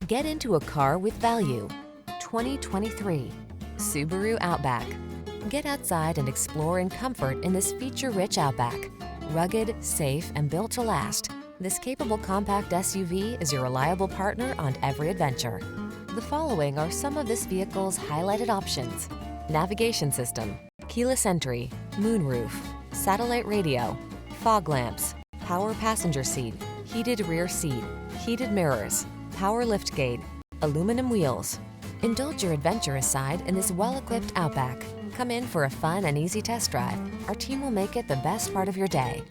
Get into a car with value. 2023 Subaru Outback. Get outside and explore in comfort in this feature-rich Outback. Rugged, safe, and built to last, this capable compact SUV is your reliable partner on every adventure. The following are some of this vehicle's highlighted options: navigation system, keyless entry, moonroof, satellite radio, fog lamps, power passenger seat, heated rear seat, heated mirrors, power liftgate, aluminum wheels. Indulge your adventurous side in this well-equipped Outback. Come in for a fun and easy test drive. Our team will make it the best part of your day.